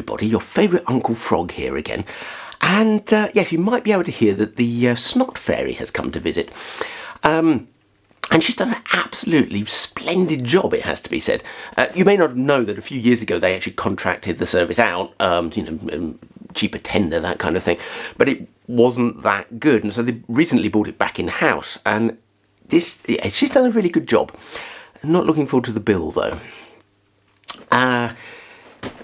everybody, your favourite Uncle Frog here again. And yes, you might be able to hear that the snot fairy has come to visit. And she's done an absolutely splendid job, it has to be said. You may not know that a few years ago they actually contracted the service out, cheaper tender, that kind of thing. But it wasn't that good, and so they recently brought it back in-house. And she's done a really good job. I'm not looking forward to the bill, though.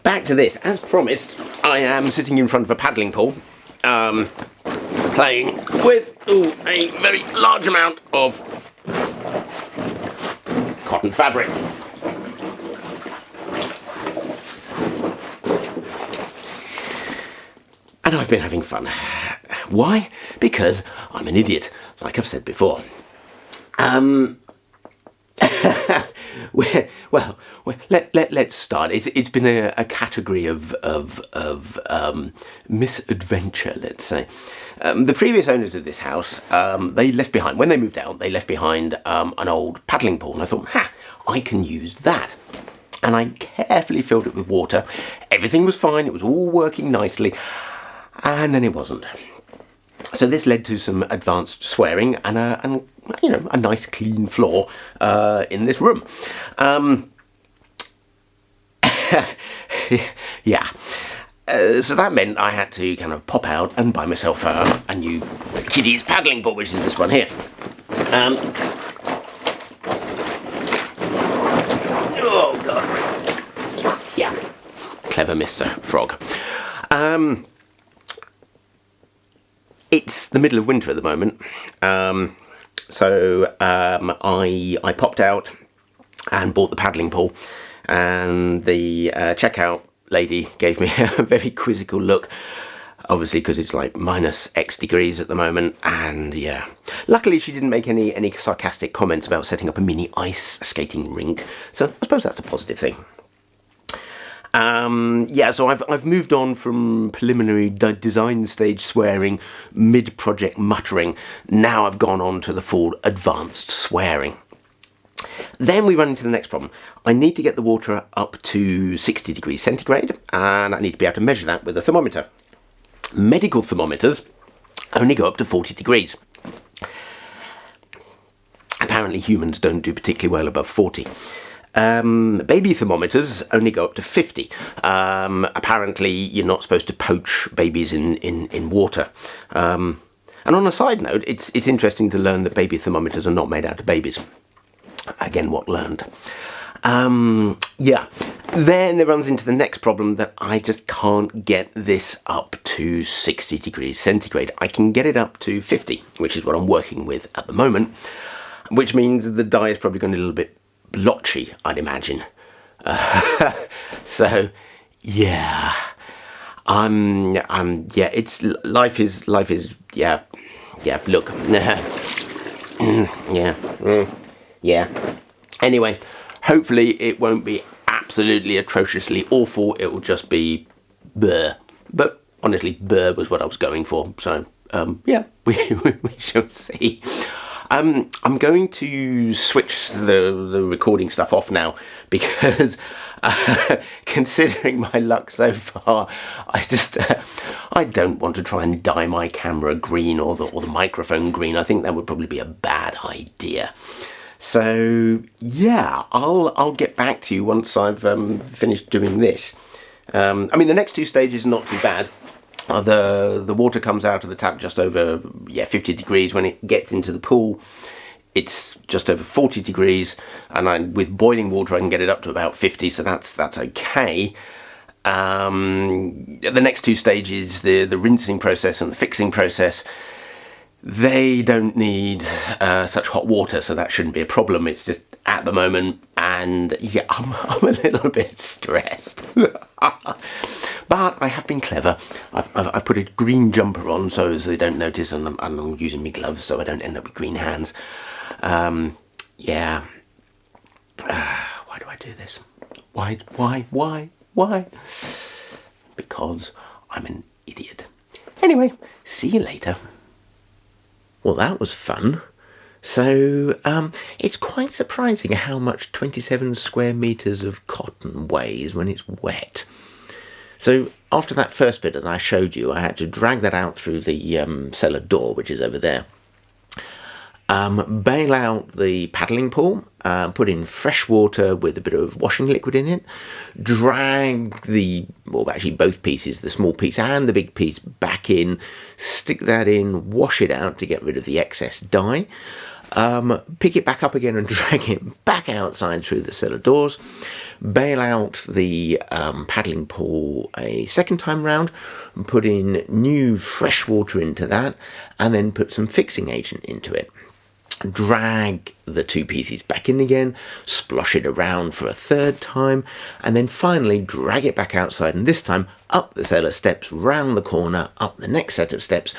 Back to this. As promised, I am sitting in front of a paddling pool, playing with a very large amount of cotton fabric. And I've been having fun. Why? Because I'm an idiot, like I've said before. Let's start. It's been a category of misadventure, let's say. The previous owners of this house, they left behind, when they moved out, they left behind an old paddling pool, and I thought, I can use that. And I carefully filled it with water. Everything was fine, it was all working nicely, and then it wasn't. So this led to some advanced swearing and a nice clean floor in this room. Yeah. So that meant I had to kind of pop out and buy myself a new kiddies paddling pool, which is this one here. Oh God. Yeah. Clever Mr. Frog. It's the middle of winter at the moment, so I popped out and bought the paddling pool, and the checkout lady gave me a very quizzical look, obviously because it's like minus X degrees at the moment, and yeah. Luckily she didn't make any sarcastic comments about setting up a mini ice skating rink, so I suppose that's a positive thing. So I've moved on from preliminary design stage swearing, mid-project muttering. Now I've gone on to the full advanced swearing. Then we run into the next problem. I need to get the water up to 60 degrees centigrade, and I need to be able to measure that with a thermometer. Medical thermometers only go up to 40 degrees. Apparently humans don't do particularly well above 40. Baby thermometers only go up to 50. Apparently you're not supposed to poach babies in water. And on a side note, it's interesting to learn that baby thermometers are not made out of babies. Again, what learned. Yeah. Then it runs into the next problem that I just can't get this up to 60 degrees centigrade. I can get it up to 50, which is what I'm working with at the moment, which means the dye is probably going to be a little bit blotchy, I'd imagine. So yeah, it's life is look. Yeah. Anyway, hopefully it won't be absolutely atrociously awful. It will just be bleh. But honestly, bleh was what I was going for. So yeah, we shall see. I'm going to switch the recording stuff off now because considering my luck so far, I don't want to try and dye my camera green or the microphone green. I think that would probably be a bad idea. So yeah, I'll get back to you once I've finished doing this. I mean, the next two stages are not too bad. The water comes out of the tap just over 50 degrees. When it gets into the pool, it's just over 40 degrees, and with boiling water I can get it up to about 50, so that's okay. The next two stages, the rinsing process and the fixing process, they don't need such hot water, so that shouldn't be a problem. It's just at the moment, and yeah, I'm a little bit stressed. But I have been clever. I've put a green jumper on so they don't notice, and I'm using my gloves so I don't end up with green hands. Yeah. Why do I do this? Why? Because I'm an idiot. Anyway, see you later. Well, that was fun. So, it's quite surprising how much 27 square metres of cotton weighs when it's wet. So after that first bit that I showed you, I had to drag that out through the cellar door, which is over there. Bail out the paddling pool, put in fresh water with a bit of washing liquid in it, drag actually both pieces, the small piece and the big piece, back in, stick that in, wash it out to get rid of the excess dye, pick it back up again and drag it back outside through the cellar doors, bail out the paddling pool a second time round, and put in new fresh water into that, and then put some fixing agent into it. Drag the two pieces back in again, splosh it around for a third time, and then finally drag it back outside, and this time up the cellar steps, round the corner, up the next set of steps,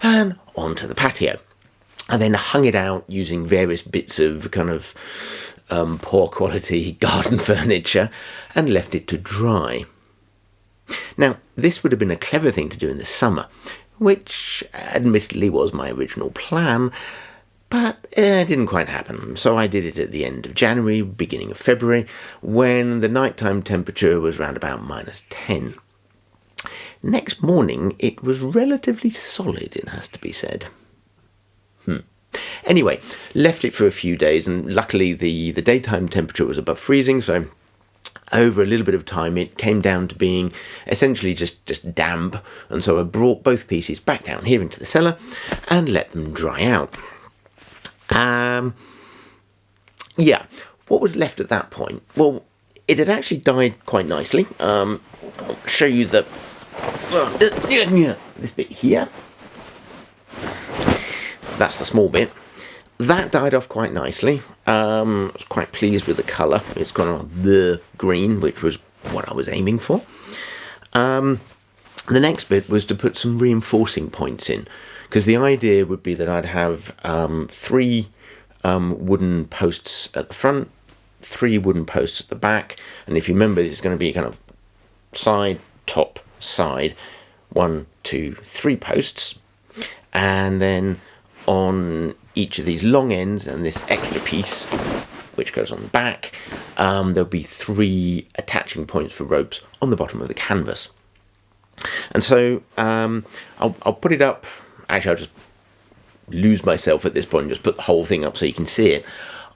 and onto the patio. I then hung it out using various bits of kind of poor quality garden furniture and left it to dry. Now, this would have been a clever thing to do in the summer, which admittedly was my original plan, but it didn't quite happen. So I did it at the end of January, beginning of February, when the nighttime temperature was around about -10. Next morning, it was relatively solid, it has to be said. Anyway, left it for a few days, and luckily the daytime temperature was above freezing, so over a little bit of time it came down to being essentially just damp, and so I brought both pieces back down here into the cellar and let them dry out. Yeah, what was left at that point? Well, it had actually dyed quite nicely. I'll show you this bit here. That's the small bit. That died off quite nicely. I was quite pleased with the colour. It's gone on the green, which was what I was aiming for. The next bit was to put some reinforcing points in, because the idea would be that I'd have 3 wooden posts at the front, 3 wooden posts at the back, and if you remember, it's going to be kind of side, top, side, 1, 2, 3 posts, and then on each of these long ends and this extra piece, which goes on the back, there'll be 3 attaching points for ropes on the bottom of the canvas. And so I'll put it up. Actually, I'll just lose myself at this point and just put the whole thing up so you can see it.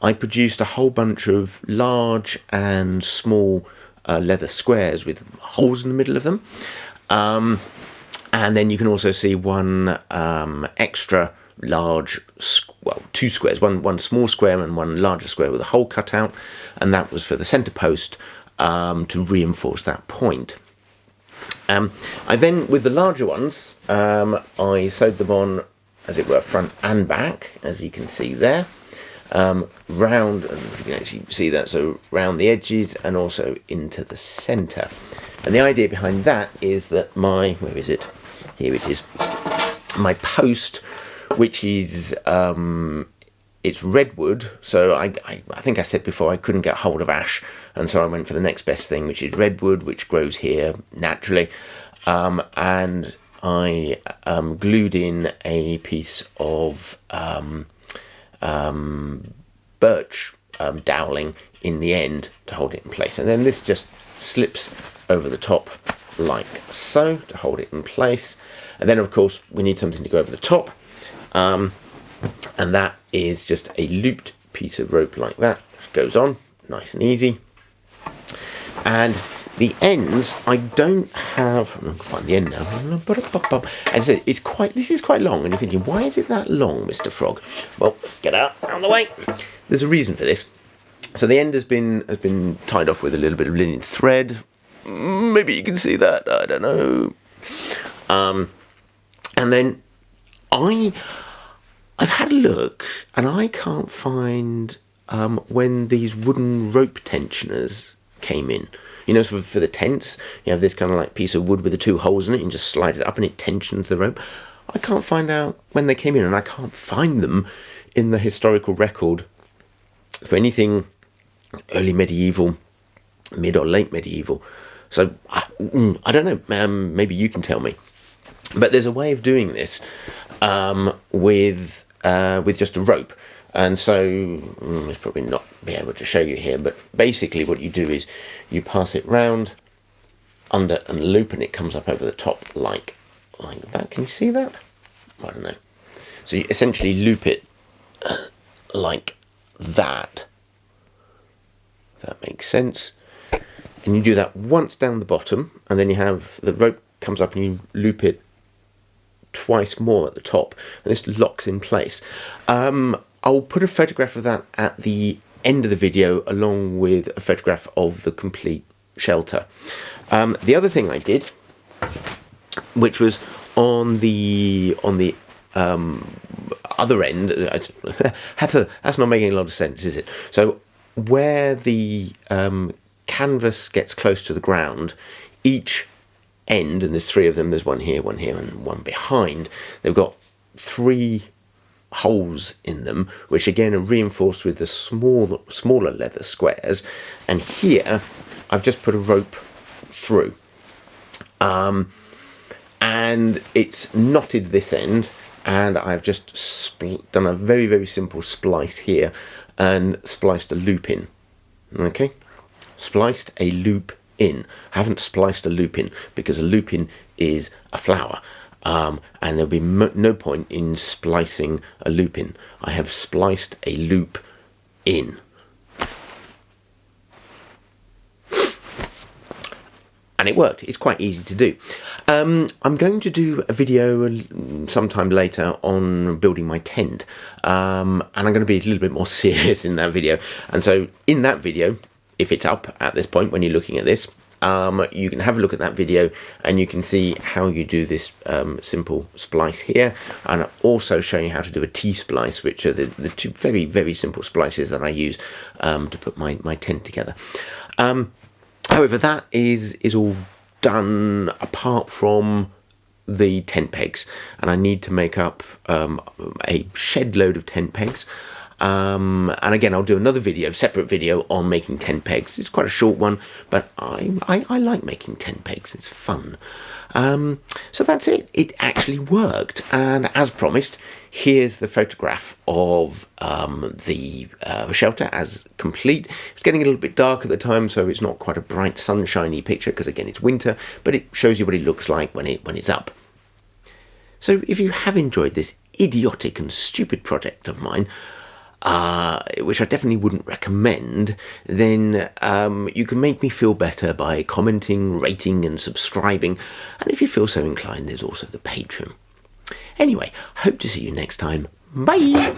I produced a whole bunch of large and small leather squares with holes in the middle of them. And then you can also see one extra large, 2 squares, one small square and one larger square with a hole cut out, and that was for the centre post to reinforce that point. I then, with the larger ones, I sewed them on, as it were, front and back, as you can see there, round, and you can actually see that, so round the edges and also into the centre. And the idea behind that is that where is it? Here it is. My post, which is it's redwood, so I think I said before I couldn't get hold of ash, and so I went for the next best thing, which is redwood, which grows here naturally, and I glued in a piece of birch dowelling in the end to hold it in place, and then this just slips over the top like so to hold it in place. And then of course we need something to go over the top, and that is just a looped piece of rope like that, which goes on nice and easy. And the ends, I don't have, I'm going to find the end now. And so this is quite long, and you're thinking, why is it that long, Mr. Frog? Well, get out of the way. There's a reason for this. So the end has been tied off with a little bit of linen thread. Maybe you can see that, I don't know. And then I've had a look, and I can't find when these wooden rope tensioners came in. You know, for the tents, you have this kind of like piece of wood with the 2 holes in it, and just slide it up and it tensions the rope. I can't find out when they came in, and I can't find them in the historical record for anything early medieval, mid or late medieval. So I don't know, maybe you can tell me. But there's a way of doing this with just a rope. And so, it's probably not be able to show you here, but basically what you do is you pass it round under and loop, and it comes up over the top like that. Can you see that? I don't know. So you essentially loop it like that. If that makes sense. And you do that once down the bottom, and then you have the rope comes up and you loop it twice more at the top, and this locks in place. I'll put a photograph of that at the end of the video, along with a photograph of the complete shelter. The other thing I did, which was on the other end, that's not making a lot of sense, is it? So where the canvas gets close to the ground, each end, and there's 3 of them, there's one here, and one behind, they've got 3 holes in them, which again are reinforced with the smaller leather squares, and here I've just put a rope through, and it's knotted this end, and I've just done a very, very simple splice here and spliced a loop in. Okay, spliced a loop in. I haven't spliced a loop in because a loop in is a flower, and there'll be no point in splicing a loop in. I have spliced a loop in. And it worked. It's quite easy to do. I'm going to do a video sometime later on building my tent, and I'm going to be a little bit more serious in that video. And so in that video, if it's up at this point when you're looking at this, you can have a look at that video and you can see how you do this simple splice here, and I'll also show you how to do a T-splice, which are the 2 very, very simple splices that I use to put my tent together. However, that is all done apart from the tent pegs, and I need to make up a shed load of tent pegs. And again, I'll do another video, separate video on making tent pegs. It's quite a short one, but I like making tent pegs. It's fun. So that's it. It actually worked, and as promised, here's the photograph of the shelter as complete. It's getting a little bit dark at the time, so it's not quite a bright sunshiny picture because again it's winter, but it shows you what it looks like when it's up. So if you have enjoyed this idiotic and stupid project of mine, which I definitely wouldn't recommend, then you can make me feel better by commenting, rating and subscribing, and if you feel so inclined, there's also the Patreon. Anyway, hope to see you next time. Bye!